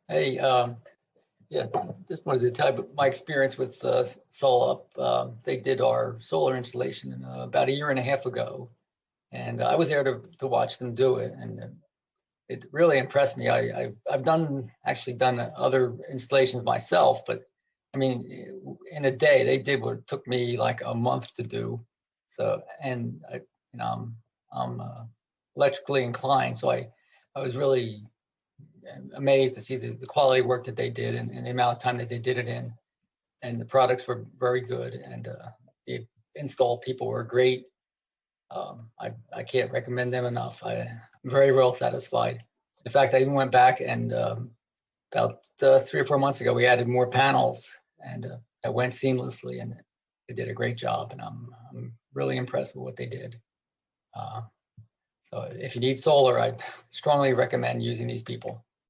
Hey, yeah, just wanted to tell you my experience with SolUp. They did our solar installation about a year and a half ago, and I was there to watch them do it, and it really impressed me. I've actually done other installations myself, but I mean, in a day they did what took me like a month to do. So, and I'm electrically inclined, so I was really amazed to see the quality of work that they did and the amount of time that they did it in. And the products were very good, and the install people were great. I can't recommend them enough. I'm very well satisfied. In fact, I even went back and about 3 or 4 months ago, we added more panels, and that went seamlessly, and they did a great job. And I'm really impressed with what they did. So if you need solar, I strongly recommend using these people.